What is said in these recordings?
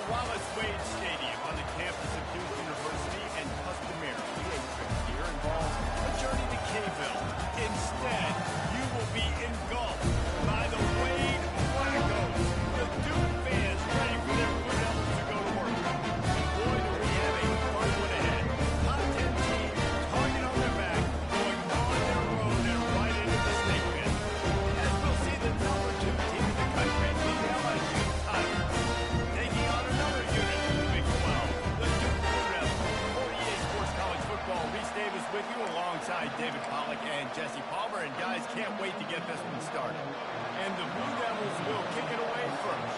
Wallace Wade Stadium on the campus of Duke University, and customarily a trip here involves a journey to K-Ville. Instead, you will be engulfed by the Wade Wackos, the Duke fans ready for their Blue Devils to go to work. Boy, do we have a fun one ahead. Top 10 team, target on their back, going on their road and right into the snake pit. As we'll see the number 2 team in the country, the LSU Tigers, taking on another unit in the Big 12, the Duke Blue Devils. For EA Sports College Football, Reese Davis with you alongside David Pollack and Jesse Palmer. And guys, can't wait to get this one started. And the Blue Devils will kick it away first.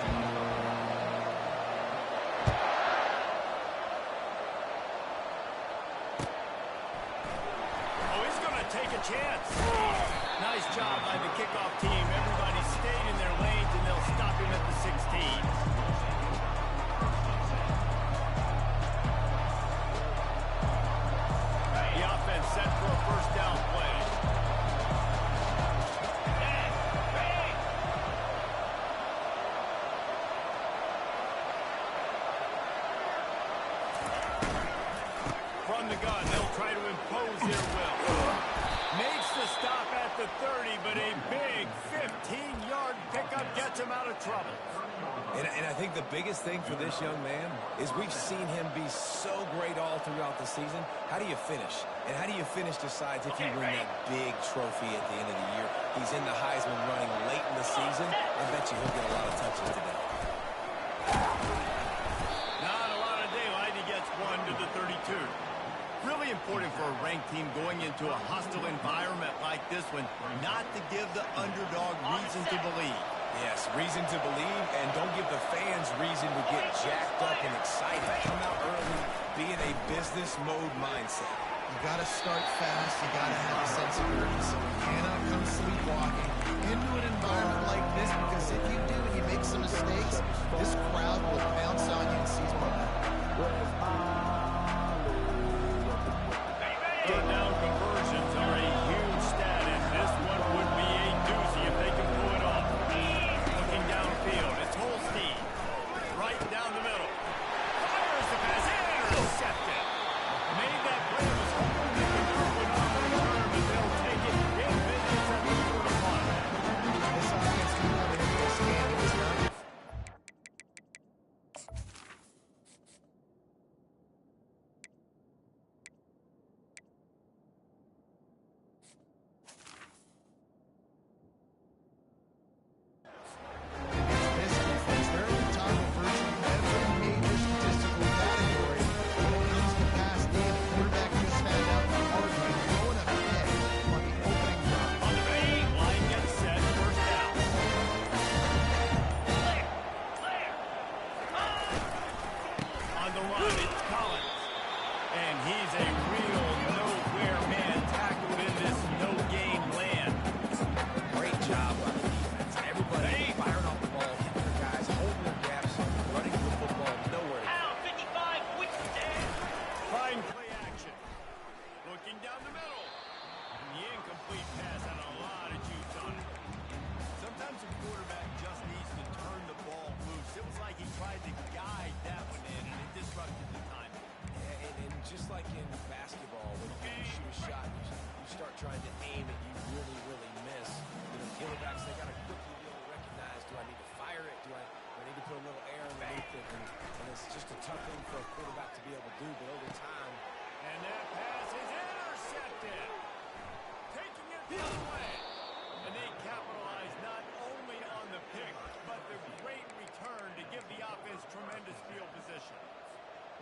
Oh, he's going to take a chance. Nice job by the kickoff team. Everybody stayed in their lanes, and they'll stop him at the 16. The offense set for a first down play. From the gun, they'll try to impose their will. Makes the stop at the 30, but a big 15-yard pickup gets him out of trouble. And I think the biggest thing for this young man is we've seen him be so great all throughout the season. How do you finish? And how do you finish decides if you win that big trophy at the end of the year. He's in the Heisman running late in the season. I bet you he'll get a lot of touches today. Not a lot of daylight. He gets one to the 32. Really important for a ranked team going into a hostile environment like this one, not to give the underdog reason to believe. Yes, reason to believe, and don't give the fans reason to get jacked up and excited. Come out early, be in a business mode mindset. You got to start fast. You got to have a sense of urgency. You cannot come sleepwalking into an environment like this, because if you do and you make some mistakes, this crowd will pounce on you and seize momentum. Third down conversions are a huge stat, and this one would be a doozy if they can pull it off. Looking downfield, it's Holstein. Right down the middle. Fires the pass, intercepted. Made that play, was hoping to convert one on the return, but they'll take it in business at the 41. This offense can come into this game. It was not.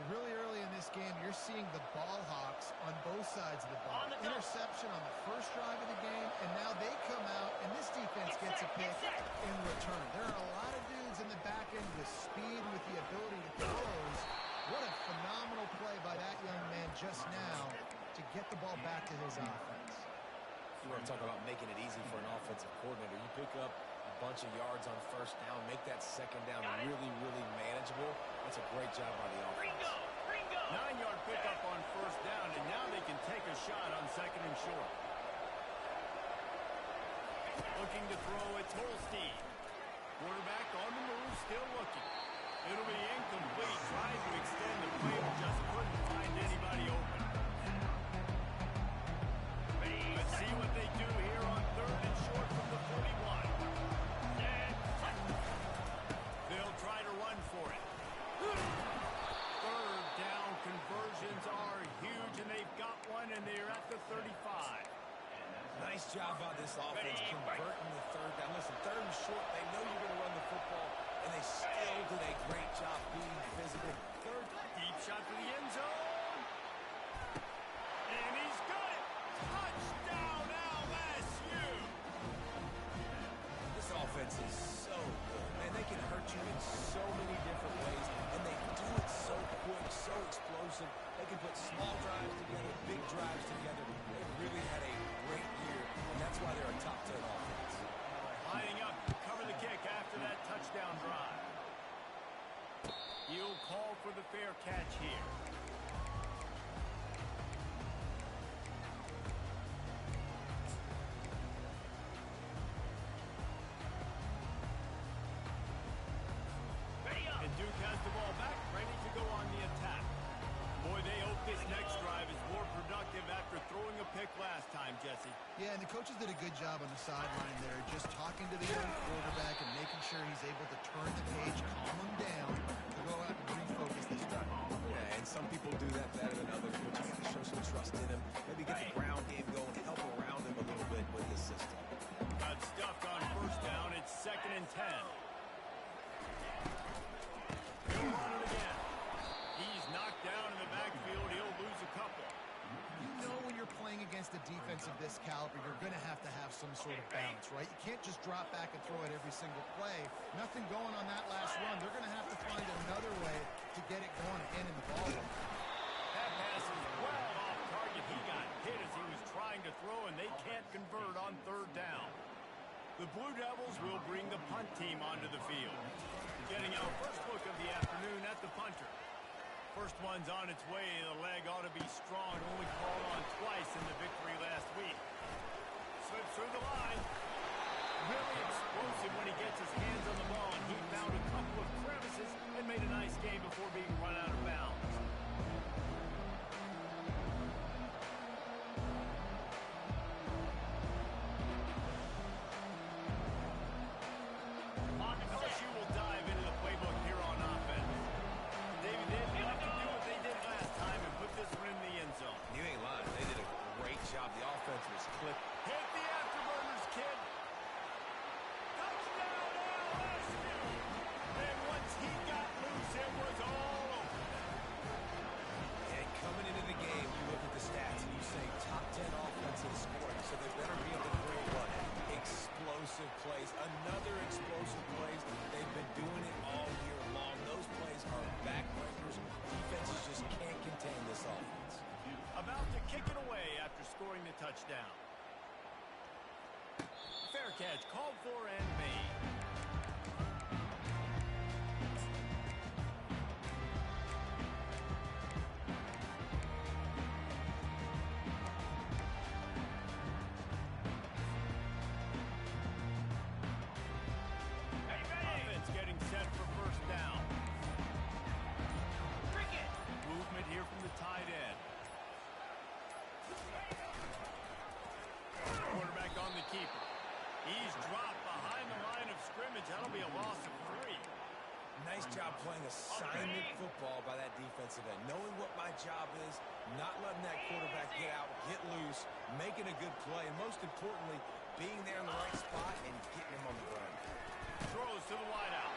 Really early in this game, you're seeing the ball hawks on both sides of the ball. Interception on the first drive of the game, and now they come out, and this defense gets a pick in return. There are a lot of dudes in the back end with speed, with the ability to close. What a phenomenal play by that young man just now to get the ball back to his offense. You want to talk about making it easy for an offensive coordinator. You pick up a bunch of yards on first down, make that second down really, really manageable. That's a great job by the offense. 9-yard pickup on first down, and now they can take a shot on second and short. Looking to throw, it's Holstein. Quarterback on the move, still looking. It'll be incomplete. Trying to extend the play, but just couldn't find anybody open. Let's see what they do here on 3rd and short from the 41. They'll try to run for it. 3rd down conversions are huge, and they've got one, and they're at the 35. Nice job by this offense converting the 3rd down. Listen, 3rd and short, they know you're going to run the football, and they still did a great job being physical. 3rd, deep shot to the end zone. And he's got it. Touchdown, LSU. This offense is so good. Man, they can hurt you in so many different ways, and they do it so quick, so explosive. They can put small drives together, big drives together. They really had a great year, and that's why they're a top 10 offense. Lining up to cover the kick after that touchdown drive. He'll call for the fair catch here. And Duke has the ball back, ready to go on the attack. Boy, they hope this next drive is more productive after throwing a pick last time, Jesse. Yeah, and the coaches did a good job on the sideline there, just talking to the young quarterback and making sure he's able to turn the page, calm him down, to go out and refocus this time. Yeah, and some people do that better than others, but you got to show some trust in him. Maybe get the ground game going, help around him a little bit with his system. Got stuffed on 1st down. It's 2nd and 10. He'll run it again. He's knocked down in the backfield. He'll lose a couple. You know when you're playing against a defense of this caliber, you're going to have some sort of balance, right? You can't just drop back and throw it every single play. Nothing going on that last run. They're going to have to find another way to get it going again in the ball game. That pass is well off target. He got hit as he was trying to throw, and they can't convert on 3rd down. The Blue Devils will bring the punt team onto the field. Getting our first look of the afternoon at the punter. First one's on its way. The leg ought to be strong. Only called on twice in the victory last week. Slips through the line. Really explosive when he gets his hands on the ball, and he found a couple of crevices and made a nice game before being run out of bounds. LSU will dive into the playbook here on offense. David, they'd like to do what they did last time and put this one in the end zone. You ain't lying. They did a great job. The offense was clipped. Hit the afterburners, kid. Touchdown, LSU. And once he got loose, it was all over. And coming into the game, you look at the stats and you say top 10 offensive scoring, so they better be able to bring what? Explosive plays. Another explosive plays. They've been doing it all year long. Those plays are backbreakers. Defenses just can't contain this offense. About to kick it away after scoring the touchdown. Fair catch called for and made. Offense getting set for 1st down. Movement here from the tight end. Quarterback on the keeper. He's dropped behind the line of scrimmage. That'll be a loss of 3. Nice job playing assignment football by that defensive end. Knowing what my job is, not letting that quarterback get out, get loose, making a good play, and most importantly, being there in the right spot and getting him on the ground. Throws to the wideout.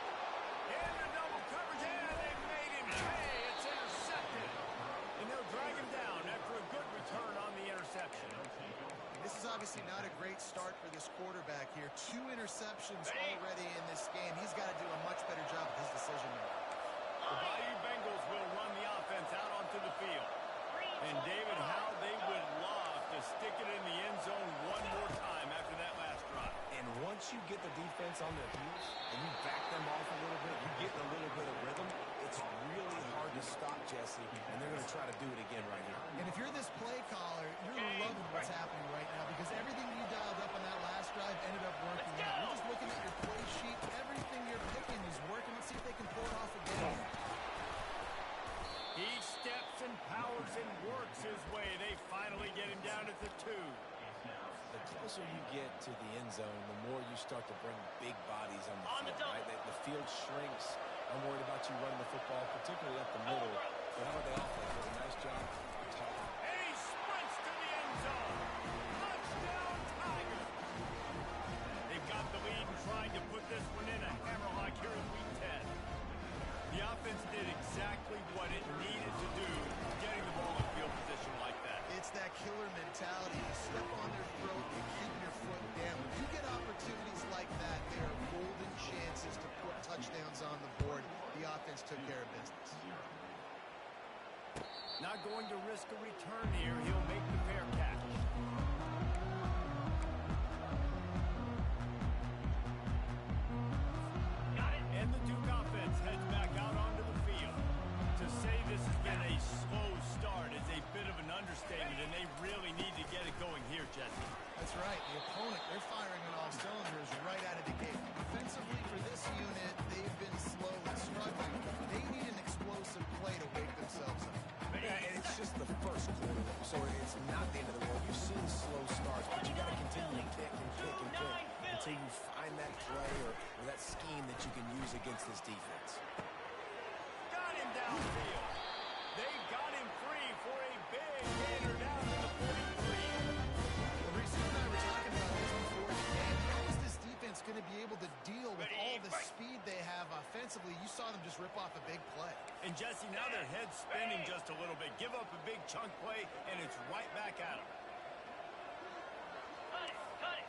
In the double coverage, and they made him pay. It's intercepted. And they'll drag him down after a good return on the interception. This is obviously not a great start for this quarterback here. 2 interceptions already in this game. He's got to do a much better job with his decision-making. The Bayou Bengals will run the offense out onto the field. And David, how they would love to stick it in the end zone one more time after that last drive. And once you get the defense on their heels and you back them off a little bit, you get a little bit of rhythm, it's really hard to stop, Jesse, and they're going to try to do it again right here. And if you're this play caller, you're loving what's happening right now because everything you dialed up on that last drive ended up working out. You're just looking at your play sheet. Everything you're picking is working. Let's see if they can pull it off again. closer you get to the end zone, the more you start to bring big bodies on the field, right? The field shrinks. I'm worried about you running the football, particularly up the middle. But how about the offense? Does a nice job talking. And he sprints to the end zone. Touchdown, Tigers. They've got the lead and trying to put this one in a hammerlock here in Week 10. The offense did exactly what it needed to do, getting the ball in field position like that. It's that killer mentality. You step on their throat, you keep your foot down. When you get opportunities like that, they are golden chances to put touchdowns on the board. The offense took care of business. Not going to risk a return here. He'll make the fair catch. And the Duke offense heads back out onto the field. To say this has been a slow start is a bit of an understatement, and they really need to get it going here, Jesse. That's right. The opponent, they're firing on all cylinders right out of the gate. Offensively for this unit, they've been slow and struggling. They need an explosive play to wake themselves up. Yeah, and it's just the first quarter, so it's not the end of the world. You've seen slow starts, but you got to continue to kick and kick and kick until you find that play or that scheme that you can use against this defense. Got him downfield. They got him free for a big gainer down to the 43. Well, Reese, you and I were talking about this before the game. How is this defense going to be able to deal with all the speed they have offensively? You saw them just rip off a big play. And Jesse, now their head's spinning just a little bit. Give up a big chunk play, and it's right back at them. Cut it.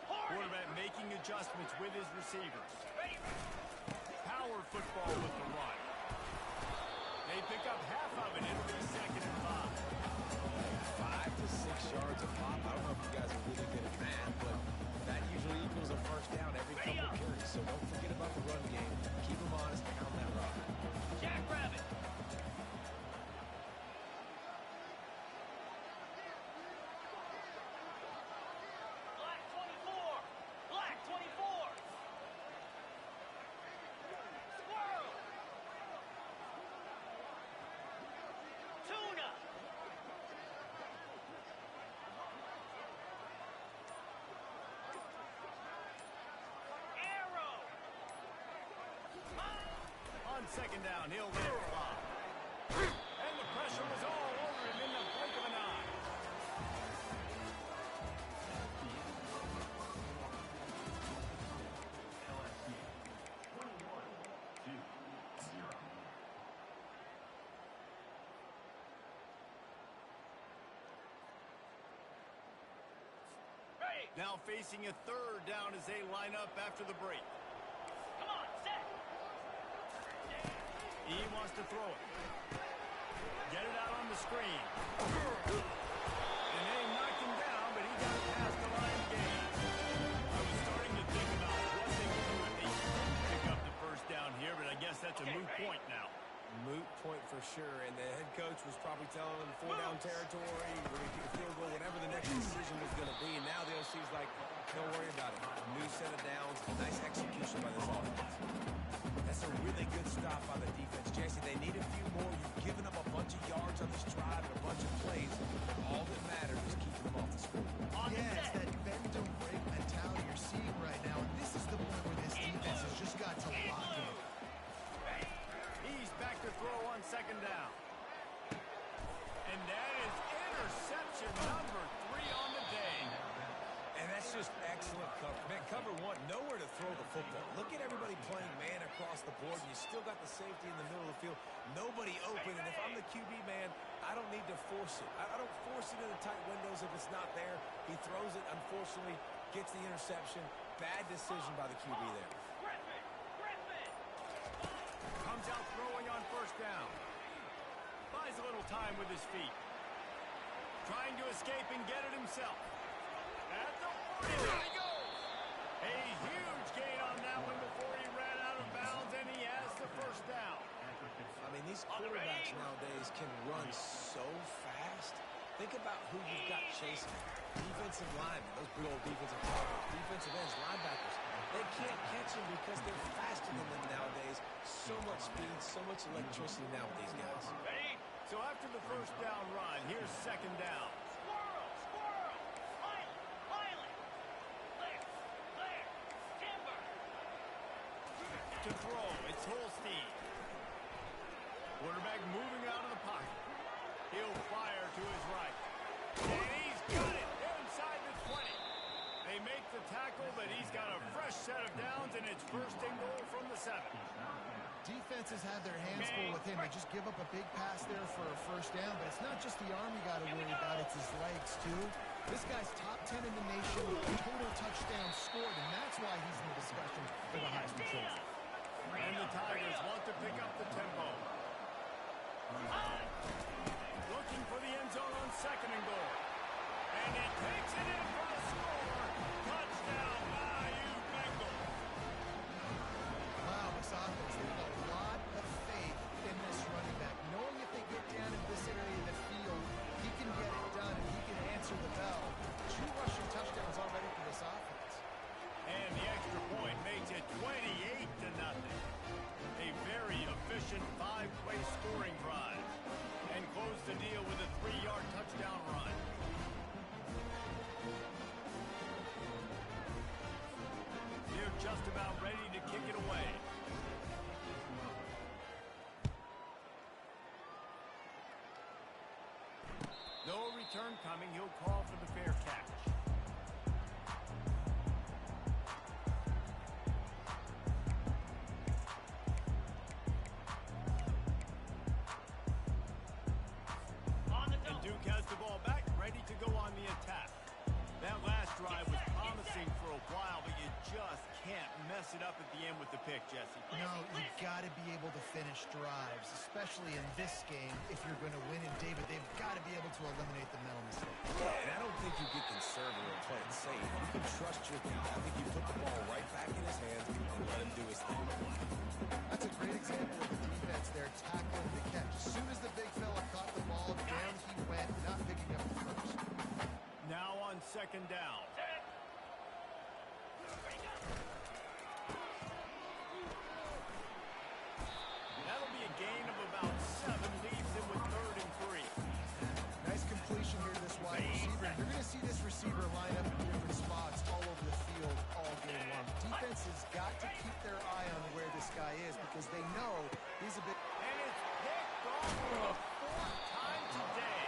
Quarterback making adjustments with his receivers. Power football with the run. They pick up half of it. It'll be 2nd and 5. 5 to 6 yards a pop. I don't know if you guys are really good at math, but that usually equals a first down every couple of carries. So don't forget about the run game. Keep them honest and pound that rock. Jackrabbit. Black 24. Squirrel. Tuna. Arrow. On 2nd down, he'll let it fly. And the pressure was all over him in the blink of an eye. Now facing a 3rd down as they line up after the break. Come on, set. He wants to throw it. Get it out on the screen. And they knocked him down, but he got past the line game. I was starting to think about what they could do if they didn't pick up the first down here, but I guess that's a moot point now. Moot point for sure, and the head coach was probably telling them 4-down territory, we're going to kick a field goal, whatever the next decision was going to be. And now the OC's like, don't worry about it. New set of downs, nice execution by this offense. That's a really good stop by the defense. Jesse, they need a few more. You've given them a bunch of yards on this drive and a bunch of plays. All that matters is keeping them off the scoreboard. Yeah, it's that bend don't break mentality you're seeing right now. And this is the point where this defense has just got to lock in. He's back to throw on 2nd down. And that is interception number 3 on the day. And that's just excellent cover. Man, cover 1, nowhere to throw the football. Look at everybody playing man across the board, and you still got the safety in the middle of the field. Nobody open, and if I'm the QB, man, I don't need to force it. I don't force it in the tight windows if it's not there. He throws it, unfortunately, gets the interception. Bad decision by the QB there. Comes out throwing on 1st down. Buys a little time with his feet. Trying to escape and get it himself. At the 40, there he goes. A huge gain on that one before he ran out of bounds, and he has the 1st down. I mean, these quarterbacks nowadays can run so fast. Think about who you've got chasing. Defensive linemen, those big old defensive tackles, defensive ends, linebackers. They can't catch him because they're faster than them nowadays. So much speed, so much electricity now with these guys. Ready, So after the first down run, here's second down. Squirrel, squirrel, pilot, pilot. Clear, clear, timber. To throw, it's Holstein. Quarterback moving out of the pocket. He'll fire to his right. And he's got it inside the 20. They make the tackle, but he's got a fresh set of downs, and it's first and goal from the 7. Defenses have their hands full with him. They just give up a big pass there for a first down, but it's not just the arm you got to worry about, it's his legs, too. This guy's top 10 in the nation with total touchdowns scored, and that's why he's in the discussion for the Heisman Trophy. And the Tigers want to pick up the tempo. Looking for the end zone on second and goal. And he takes it in for the score. Touchdown, Bayou Bengals. Wow, this offense, they've got a lot of faith in this running back. Knowing if they get down in this area of the field, he can get it done and he can answer the bell. 2 rushing touchdowns already for this offense. And the extra point makes it 28-0. A very efficient 5-play scoring drive. And close the deal with a 3-yard touchdown run. They're just about ready to kick it away. No return coming. He'll call for the fair catch. And Duke has the ball back, ready to go on the attack. That last drive was promising for a while, but you just can't mess it up at the end with the pick, Jesse. No, you've got to be able to finish drives, especially in this game if you're going to win. And, David, they've got to be able to eliminate the mental mistakes. Yeah, and I don't think you get conservative or play it safe. You can trust your guy. I think you put the ball right back in his hands and let him do his thing. That's a great example of the defense there, tackling the catch. As soon as the big fella caught the ball, down he went, not picking up the first. Now on second down. That'll be a gain of about 7, leaves him with 3rd and 3. Nice completion here to this wide receiver. You're going to see this receiver line up in different spots all over the field all game long. Defense has got to keep their eye on where this guy is because they know he's a bit... And it's picked off for the 4th time today.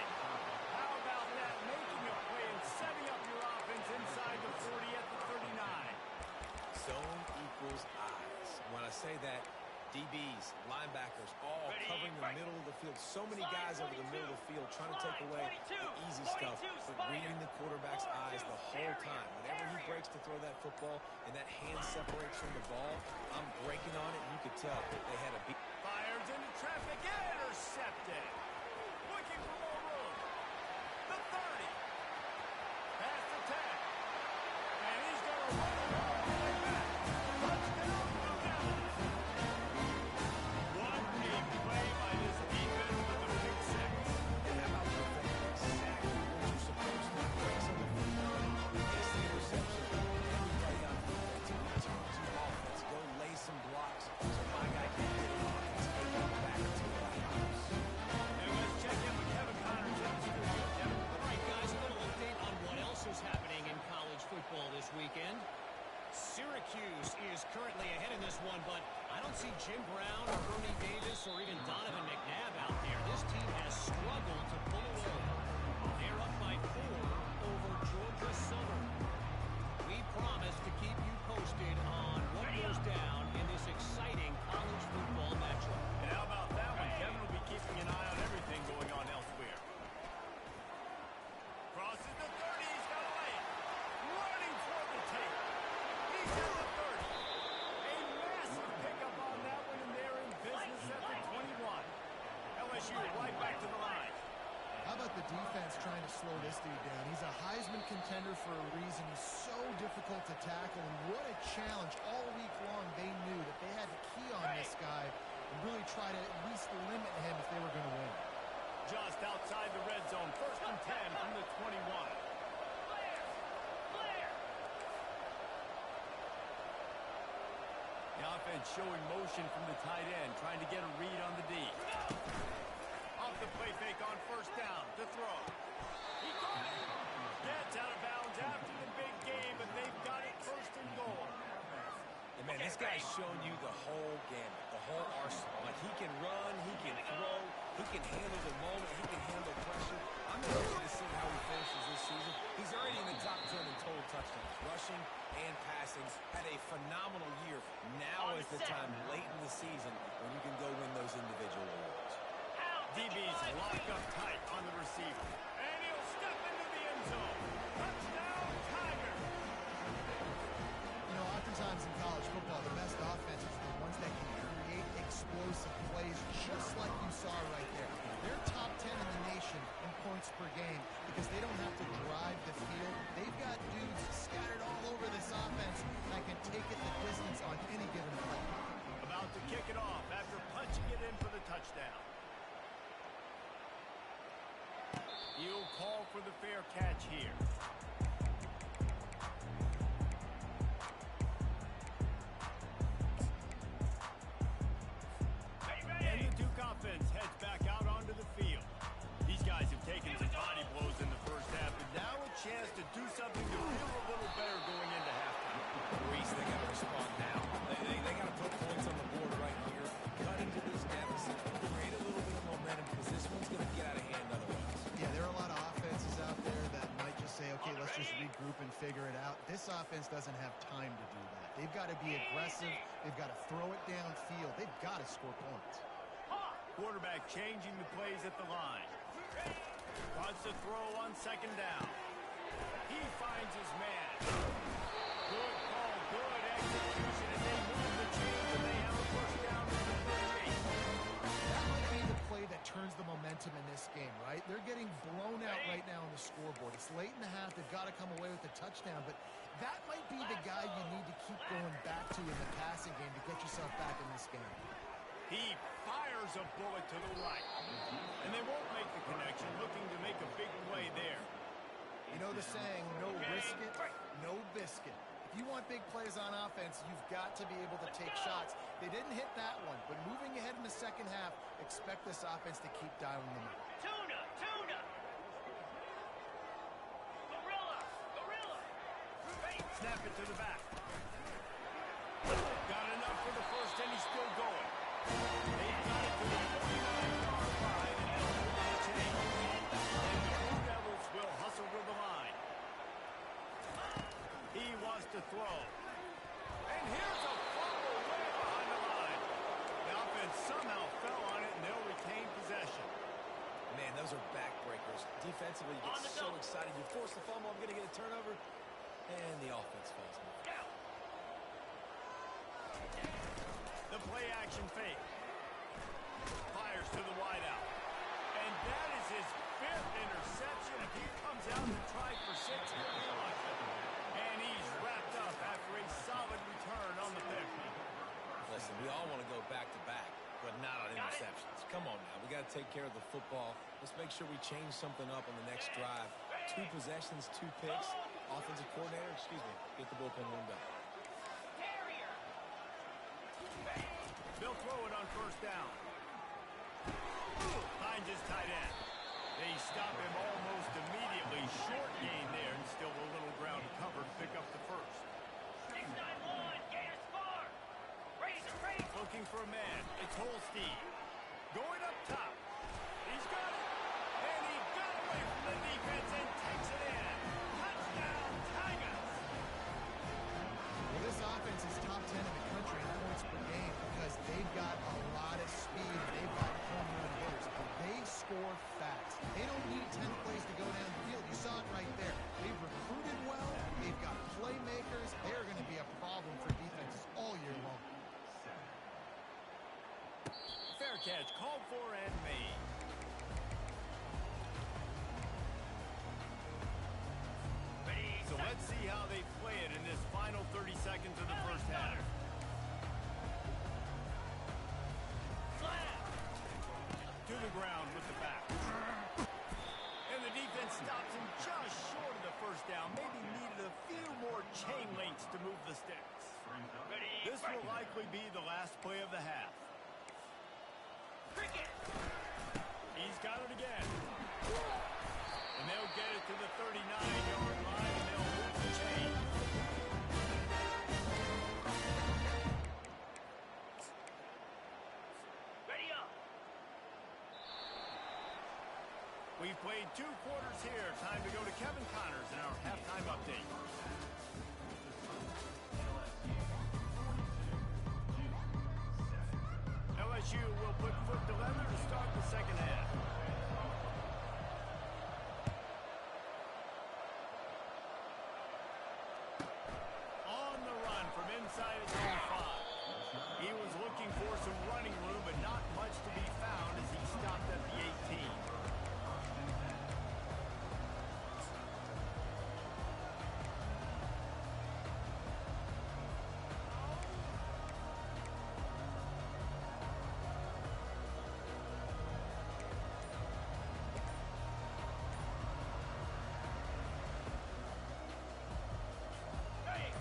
How about that? Making a play and setting up your offense inside the 40 at the 39. Zone equals eyes. When I say that, DBs, linebackers, all covering the middle of the field. So many guys over the middle of the field trying to take away the easy stuff, but reading the quarterback's eyes the whole time. Whenever he breaks to throw that football and that hand separates from the ball, I'm breaking on it, and you could tell they had a beat. Fires into traffic, intercepted. Looking for more room. The 30. Past the 10. And he's going to run it all the way back. Touchdown, Blue Devils. What a play by this defense with the big 6. And how about exactly what you're supposed to break some of the yes, the interception. Everybody on defense, each offense, go lay some blocks so my guy can get it on. Let's take it back to the house. And let's check in with Kevin Connors in the studio. Kevin. All right, guys, a little update on what else is happening in college football this weekend. Syracuse is currently ahead in this one, but I don't see Jim Brown or Ernie Davis or even Donovan McNabb out there. This team has struggled to pull away. They're up by 4 over Georgia Southern. We promise to keep you posted on what goes down in this exciting college football matchup. And how about that one? Kevin will be keeping an eye on everything going on elsewhere. Crosses the 30. He's got a lane. Running for the take. He's at the 30. A massive pickup on that one, and they're in business at the 21. LSU right back to the line. How about the defense trying to slow this dude down? He's a Heisman contender for a reason. He's so difficult to tackle, and what a challenge. All week long, they knew that they had to key on this guy and really try to at least limit him if they were going to win. Just outside the red zone. 1st and 10 from the 21. Clear, clear. The offense showing motion from the tight end, trying to get a read on the D. Off off the play fake on first down to throw. He caught it. Gets out of bounds after the big game, but they've got it first and goal. And man, this guy's shown you the whole gamut, the whole arsenal. Like, he can run, he can throw, he can handle the moment, he can handle pressure. I'm interested to see how he finishes this season. He's already in the top 10 in total touchdowns, rushing and passing. Had a phenomenal year. Now is the time late in the season when you can go win those individual awards. DB's locked up tight on the receiver. And he'll step into the end zone. Touchdown, Tigers! You know, oftentimes in college football, the best offenses are the ones that can create explosive plays, just like you saw right there. They're top 10 in the nation in points per game because they don't have to drive the field. They've got dudes scattered all over this offense that can take it the distance on any given play. About to kick it off after punching it in for the touchdown. He'll call for the fair catch here. And the Duke offense heads back out onto the field. These guys have taken some body blows in the first half, but now a chance to do something to feel a little better going into halftime. Reese, they got to respond now. They got to put points on the board right here, cut into this deficit, create a little bit of momentum because this one's going to get out of hand otherwise. Yeah, there are a lot of offenses out there that might just say, okay, let's just regroup and figure it out. This offense doesn't have time to do that. They've got to be aggressive. They've got to throw it downfield. They've got to score points. Quarterback changing the plays at the line. Wants to throw on second down. He finds his man. Good call, good execution, and they move the chains, and they have a first down at the 38. That might be the play that turns the momentum in this game, right? They're getting blown out right now on the scoreboard. It's late in the half. They've got to come away with a touchdown, but that might be the guy you need to keep going back to in the passing game to get yourself back in this game. He fires a bullet to the right. And they won't make the connection, looking to make a big play there. You know the saying, no risk it, no biscuit. If you want big plays on offense, you've got to be able to take shots. They didn't hit that one, but moving ahead in the second half, expect this offense to keep dialing them up. Tuna! Tuna! Gorilla! Gorilla! Snap it to the back. Got enough for the first, and he's still going. They've got it to the 49-yard line, and a whole lot of change. And the Blue Devils will hustle to the line. He wants to throw. And here's a fumble way behind the line. The offense somehow fell on it, and they'll retain possession. Man, those are backbreakers. Defensively, you get so excited. You force the fumble, I'm going to get a turnover, and the offense falls in. The play action fake. Fires to the wideout. And that is his 5th interception. If he comes out and tries for 6, he'll be lucky. And he's wrapped up after a solid return on the pick. Listen, we all want to go back-to-back, but not on interceptions. Come on now. We got to take care of the football. Let's make sure we change something up on the next drive. 2 possessions, 2 picks. Offensive coordinator, get the bullpen warmed up. They'll throw it on first down. Finds his tight end. They stop him almost immediately. Short gain there, and still a little ground to cover to pick up the first. 691, Gators Farm. Razor. Looking for a man. It's Holstein. Going up top. He's got it. And he got away from the defense and takes it in. Touchdown, Tigers. Well, this offense is top 10 in the country in points per game because they've got a lot of speed. They've got home run hitters. They score fast. They don't need 10 plays to go down the field. You saw it right there. They've recruited well. They've got playmakers. They're going to be a problem for defenses all year long. Fair catch called for and made. So let's see how they play it in this final 30 seconds of the first half. To the ground with the back. And the defense stops him just short of the first down. Maybe needed a few more chain links to move the sticks. This will likely be the last play of the half. He He's got it again. And they'll get it to the 39-yard line, and they'll move the chain. Ready up. We've played 2 quarters here. Time to go to Kevin Connors in our halftime update. LSU will put foot to leather to start the second half. On the run from inside his own 5. He was looking for some running room, but not much to be found as he stopped at the 18.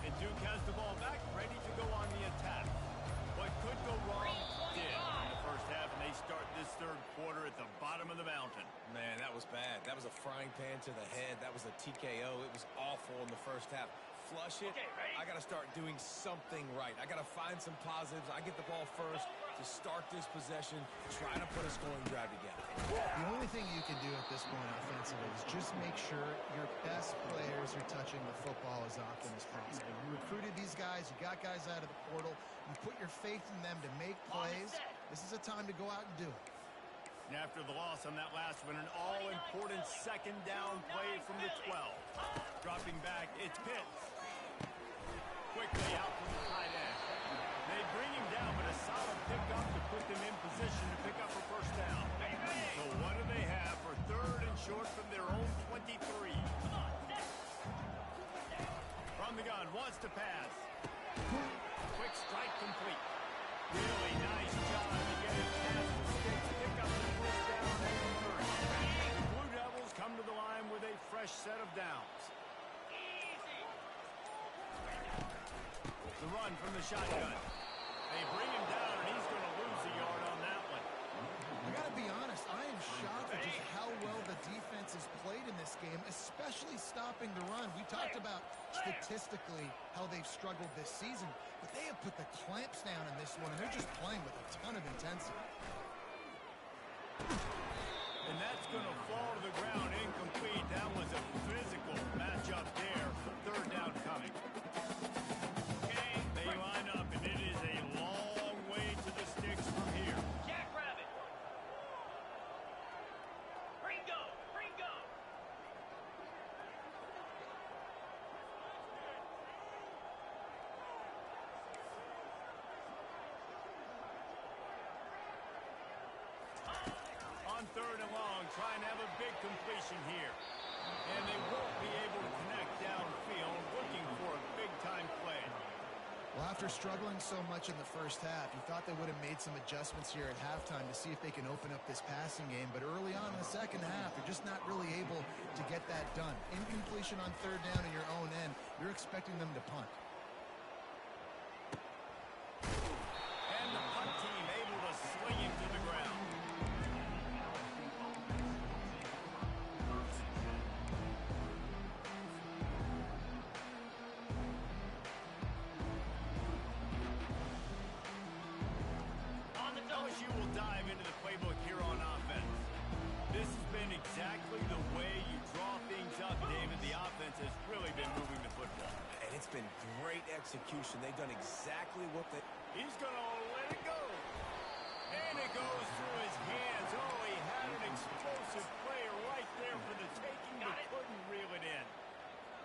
And Duke has the ball back, ready to go on the attack. What could go wrong did in the first half, and they start this third quarter at the bottom of the mountain. Man, that was bad. That was a frying pan to the head. That was a TKO. It was awful in the first half. Flush it. Okay, ready? I got to start doing something right. I got to find some positives. I get the ball first to start this possession, try to put a scoring drive together. The only thing you can do at this point offensively is just make sure your best players are touching the football as often as possible. You recruited these guys. You got guys out of the portal. You put your faith in them to make plays. This is a time to go out and do it. And after the loss on that last one, an all-important second down play from the 12. Dropping back, it's Pitts. Quickly out to the tight end. They bring him down, but a solid pickup to put them in position to pick up a first down. So what do they have for third and short from their own 23? From the gun, wants to pass. Quick strike complete. Really nice job to get it past the sticks, pick up the first down at the 30. The Blue Devils come to the line with a fresh set of downs. The run from the shotgun. They bring him down, and he's going to lose a yard on that one. I got to be honest, I am shocked at just how well the defense has played in this game, especially stopping the run. We talked about statistically how they've struggled this season, but they have put the clamps down in this one, and they're just playing with a ton of intensity. And that's going to fall to the ground incomplete. That was a physical matchup there. Third down coming. They line up, and it is a long way to the sticks from here. Jackrabbit. Ringo. Ringo. On third and long, trying to have a big completion here. And they won't be able to connect downfield, looking for a big-time play. Well, after struggling so much in the first half, you thought they would have made some adjustments here at halftime to see if they can open up this passing game. But early on in the second half, they're just not really able to get that done. Incompletion on third down in your own end, you're expecting them to punt. And the punt team able to swing him to the ground. LSU will dive into the playbook here on offense. This has been exactly the way you draw things up, David. The offense has really been moving the football. And it's been great execution. They've done exactly what they... He's going to let it go. And it goes through his hands. Oh, he had an explosive player right there for the taking, but couldn't reel it in.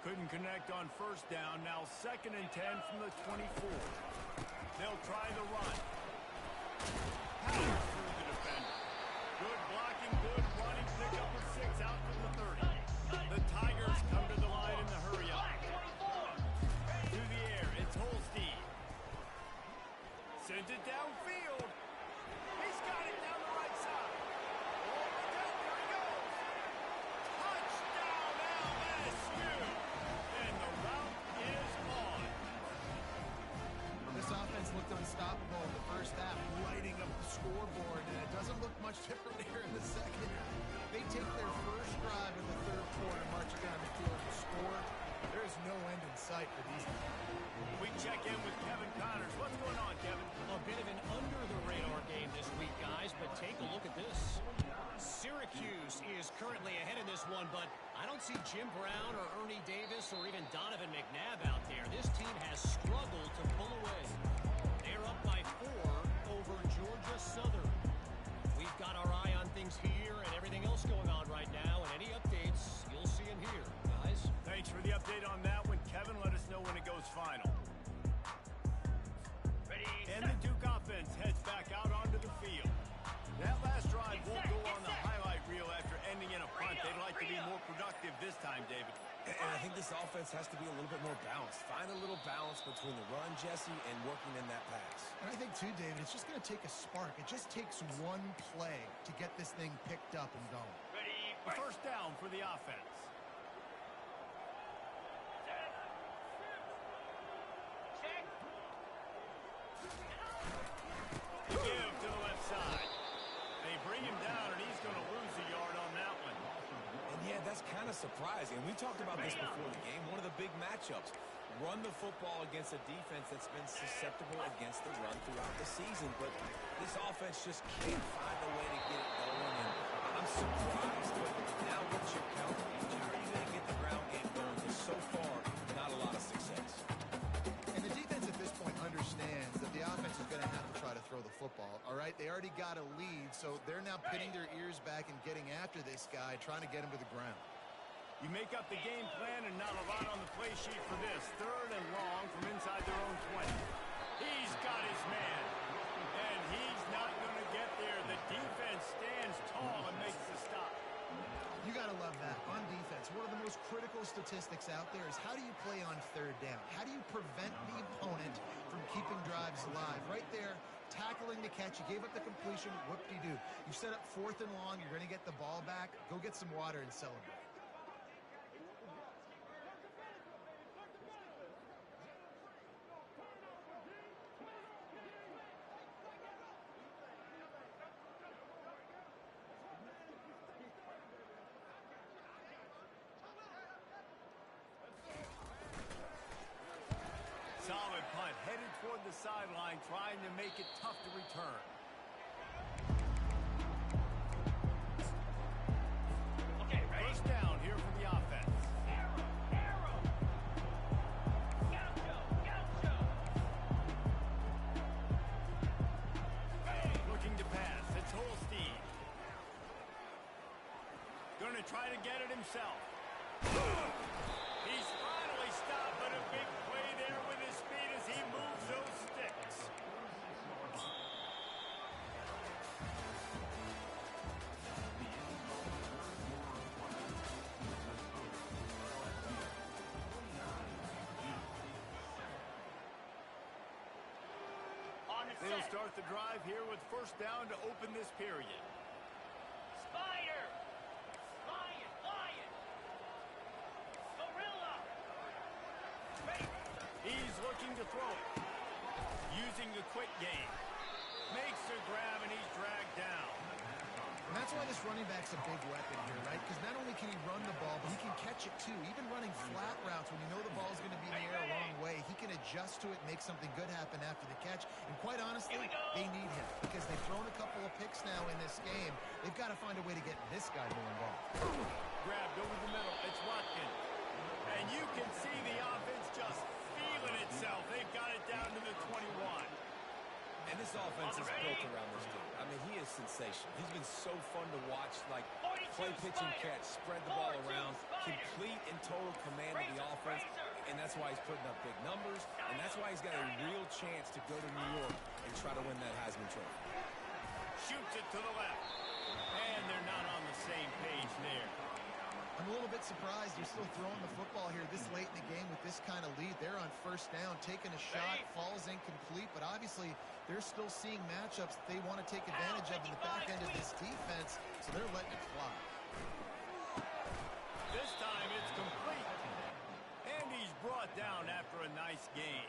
Couldn't connect on first down. Now 2nd and 10 from the 24. They'll try the run. Powers through the defender. Good blocking, good running. Pick up a 6 out to the 30. The Tigers come to the line in the hurry-up. Through the air, it's Holstein. Sends it downfield. He's got it down the right side. Oh, look out, there he goes. Touchdown, LSU. And the route is on. This offense looked unstoppable in the first half, lighting up the scoreboard much different here in the second. They take their first drive in the third quarter, march down the field and score. There is no end in sight for these guys. We check in with Kevin Connors. What's going on, Kevin? A bit of an under-the-radar game this week, guys, but take a look at this. Syracuse is currently ahead in this one, but I don't see Jim Brown or Ernie Davis or even Donovan McNabb out there. This team has struggled to pull away. They're up by 4 over Georgia Southern. We've got our eye on things here and everything else going on right now, and any updates, you'll see them here, guys. Thanks for the update on that one, Kevin. Let us know when it goes final. Ready, And the Duke offense heads back out onto the field. That last drive won't go on the highlight reel after ending in a punt. They'd like to be more productive this time, David. And I think this offense has to be a little bit more balanced. Find a little balance between the run, Jesse, and working in that pass. And I think, too, David, it's just going to take a spark. It just takes one play to get this thing picked up and going. ready, A first down for the offense. set, check, The give to the left side. They bring him down, and he's going to lose a yard on that one. And yeah, that's kind of surprising. We talked about this before the game. One of the big matchups. Run the football against a defense that's been susceptible against the run throughout the season. But this offense just can't find a way to get it going. And I'm surprised. But now what's your counter? How are you going to get the ground game going? Because so far, not a lot of success. And the defense at this point understands that the offense is going to have to try to throw the football, all right? They already got a lead, so they're now pinning their ears back and getting after this guy, trying to get him to the ground. You make up the game plan and not a lot on the play sheet for this. Third and long from inside their own 20. He's got his man, and he's not going to get there. The defense stands tall and makes the stop. You got to love that. On defense, one of the most critical statistics out there is how do you play on third down? How do you prevent the opponent from keeping drives alive? Right there, tackling the catch. You gave up the completion. Whoop-de-doo. You set up fourth and long. You're going to get the ball back. Go get some water and celebrate. Solid punt, headed toward the sideline, trying to make it tough to return. okay, ready, First down here for the offense. arrow, gaucho, Looking to pass. It's Holstein. Going to try to get it himself. He's finally stopped, but a big play there with his speed as he moves those sticks. on the They'll set, start the drive here with first down to open this period. spider, lion, gorilla, ready, He's looking to throw it. Using the quick game. Makes the grab, and he's dragged down. And that's why this running back's a big weapon here, right? Because not only can he run the ball, but he can catch it too. Even running flat routes when you know the ball's going to be in the air a long way, he can adjust to it, make something good happen after the catch. And quite honestly, they need him because they've thrown a couple of picks now in this game. They've got to find a way to get this guy more involved. Grabbed over the middle. It's Watkins. And you can see the offense just feeling itself. They've got it down to the 21. And this offense is built around this dude. I mean, he is sensational. He's been so fun to watch, like play, pitch, and catch, spread the ball around, complete and total command of the offense, and that's why he's putting up big numbers, and that's why he's got a real chance to go to New York and try to win that Heisman Trophy. Shoots it to the left. And they're not on the same page there. I'm a little bit surprised they're still throwing the football here this late in the game with this kind of lead. They're on first down, taking a shot, falls incomplete, but obviously they're still seeing matchups that they want to take advantage of in the back end of this defense, so they're letting it fly. This time it's complete. And he's brought down after a nice game.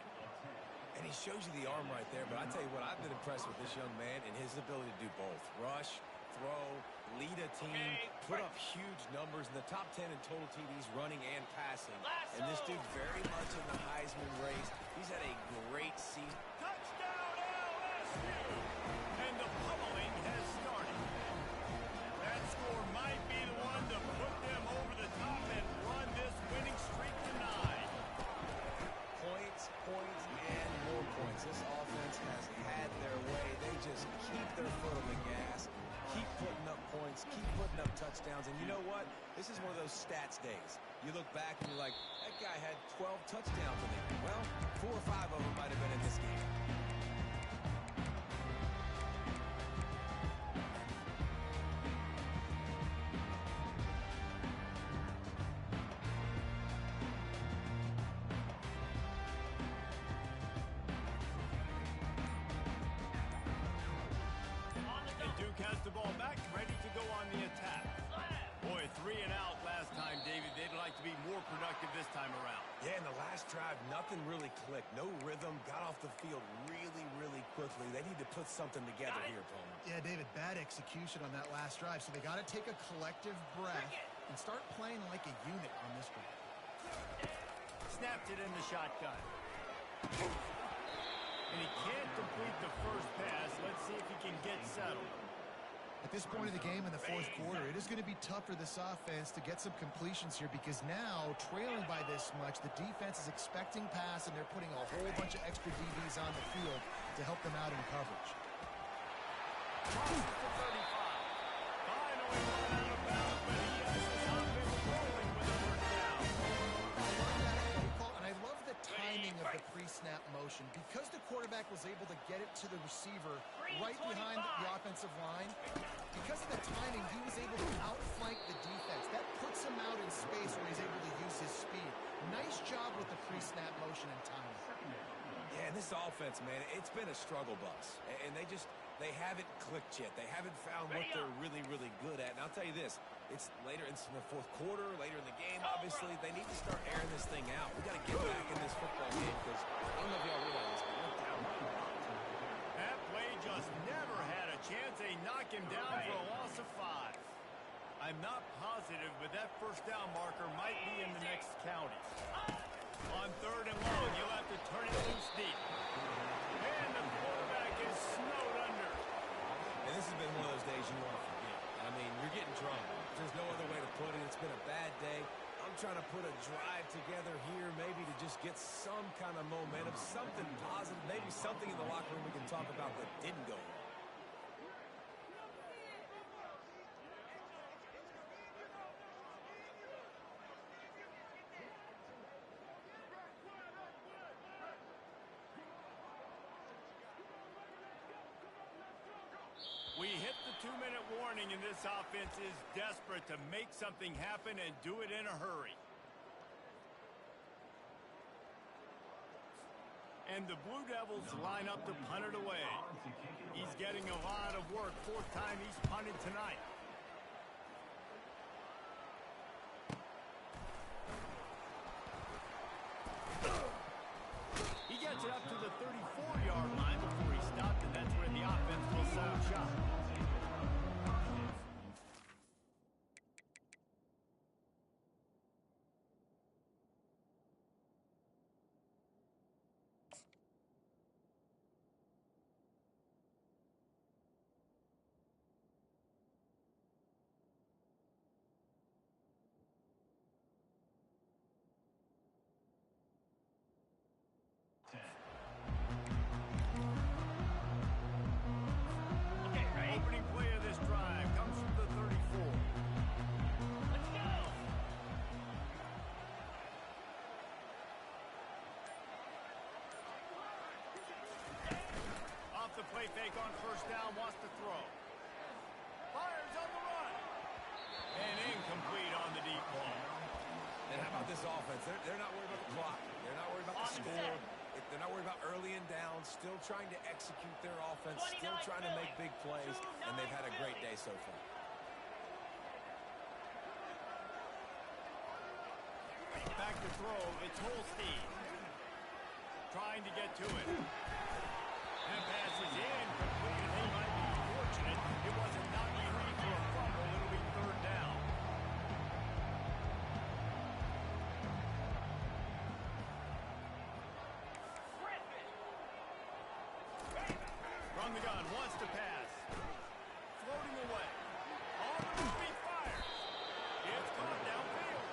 And he shows you the arm right there, but I tell you what, I've been impressed with this young man and his ability to do both. Rush, throw, lead a team, put up huge numbers in the top 10 in total TDs running and passing. And this dude very much in the Heisman race. He's had a great season. Touchdown LSU! And the pummeling has started. That score might be the one to put them over the top and run this winning streak to 9. Points, and more points. This offense has had their way. They just keep their foot on the gas, keep putting up points, keep putting up touchdowns. And you know what? This is one of those stats days. You look back and you're like, that guy had 12 touchdowns in it. Well, 4 or 5 of them might have been in this game. Has the ball back, ready to go on the attack. Boy, 3 and out last time, David. They'd like to be more productive this time around. Yeah, in the last drive, nothing really clicked. No rhythm, got off the field really quickly. They need to put something together here, Pullman. Yeah, David, bad execution on that last drive, so they got to take a collective breath and start playing like a unit on this drive. Snapped it in the shotgun. And he can't complete the first pass. Let's see if he can get settled. At this point of the game in the fourth quarter, it is going to be tough for this offense to get some completions here because now, trailing by this much, the defense is expecting pass, and they're putting a whole bunch of extra DBs on the field to help them out in coverage. Finally run out of bounds, but he has this offense rolling with a first down. I love that play call, and I love the timing of the pre-snap motion. Because the quarterback was able to get it to the receiver right behind the offensive line, because of the timing, he was able to outflank the defense. That puts him out in space where he's able to use his speed. Nice job with the pre-snap motion and timing. Yeah, and this offense, man, it's been a struggle bus. And they haven't clicked yet. They haven't found what they're really good at. And I'll tell you this, it's later in the fourth quarter, later in the game, obviously. They need to start airing this thing out. We got to get back in this football game because I don't know if y'all realize this, but we're down by a lot. That play just never had a chance. They knock him down for a loss of 5. I'm not positive, but that first down marker might be in the next county. On 3rd and long, you'll have to turn it loose deep. And the quarterback is snowed under. And this has been one of those days you want to forget. I mean, you're getting drunk. There's no other way to put it. It's been a bad day. I'm trying to put a drive together here, maybe to just get some kind of momentum, something positive, maybe something in the locker room we can talk about that didn't go wrong. We hit the 2-minute warning, and this offense is desperate to make something happen and do it in a hurry. And the Blue Devils line up to punt it away. He's getting a lot of work. 4th time he's punted tonight. He gets it up to the 34-yard line before he stopped, and that's where the offense will set up shop. Opening play of this drive comes from the 34. Let's go! Off the play fake on 1st down, wants to throw. Fires on the run. And incomplete on the deep ball. And how about this offense? They're not worried about the clock. They're not worried about the score. They're not worried about early and down. Still trying to execute their offense. Still trying to make big plays. And they've had a great day so far. Back to throw. It's Holstein. Trying to get to it. And passes in. Completed. He might be fortunate. It was a knock-free From the gun, wants to pass. Floating away. On the move, he fires. It's caught downfield.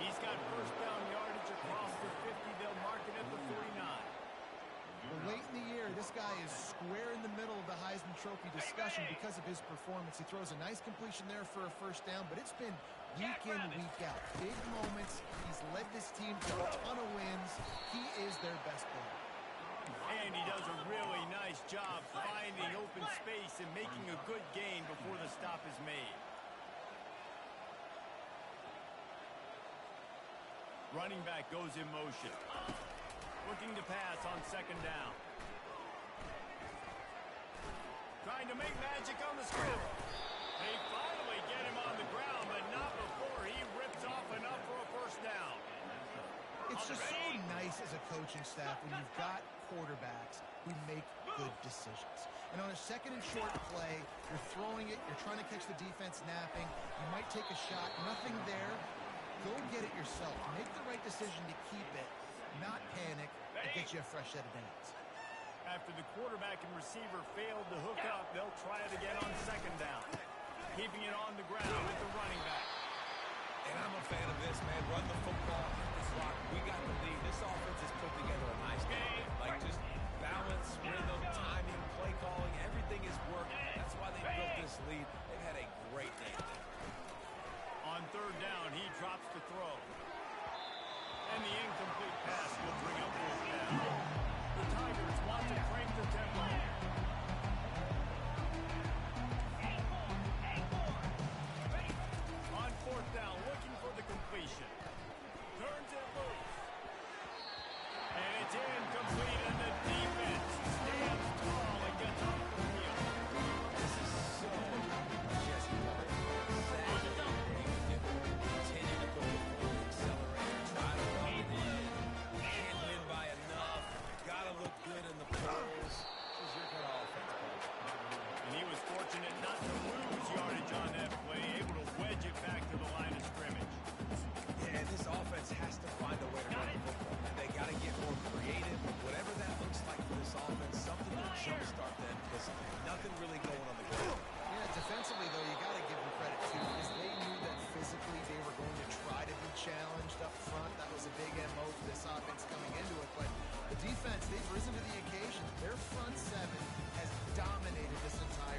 He's got first down yardage across the 50. They'll mark it at the 49. Well, late in the year, this guy is square in the middle of the Heisman Trophy discussion because of his performance. He throws a nice completion there for a first down, but it's been week in, week out. Big moments. He's led this team to a ton of wins. He is their best player. And he does a really nice job finding open space and making a good gain before the stop is made. Running back goes in motion. Looking to pass on second down. Trying to make magic on the scramble. They finally get him on the ground, but not before he rips off enough for a first down. It's just so nice as a coaching staff when you've got quarterbacks who make good decisions. And on a second and short play, you're throwing it, you're trying to catch the defense napping, you might take a shot, nothing there. Go get it yourself. Make the right decision to keep it, not panic, and get you a fresh set of downs. After the quarterback and receiver failed to hook up, they'll try it again on second down. Keeping it on the ground with the running back. And I'm a fan of this, man. Run the football, hit the slot. We got the lead. This offense has put together a nice game. Like just balance, rhythm, timing, play calling, everything has worked. That's why they built this lead. They've had a great day. On third down, he drops the throw. And the incomplete pass will bring up fourth down. The Tigers want to crank the tempo. On fourth down, looking for the completion. Turns it loose. And it's incomplete, and the defense stands tall and gets off the field. This is so Jesse Martin. Continue to go forward, accelerate, try to run it in. Can't win by enough. Gotta look good in the polls. This is your kind of offense, coach. And he was fortunate not to lose yardage on that play, able to wedge it back to the line of scrimmage. Yeah, this offense has to find a way to run the football. And they got to get more creative. Whatever that looks like for this offense, something to jumpstart them because nothing really going on the ground. Yeah, defensively, though, you got to give them credit, too, because they knew that physically they were going to try to be challenged up front. That was a big MO for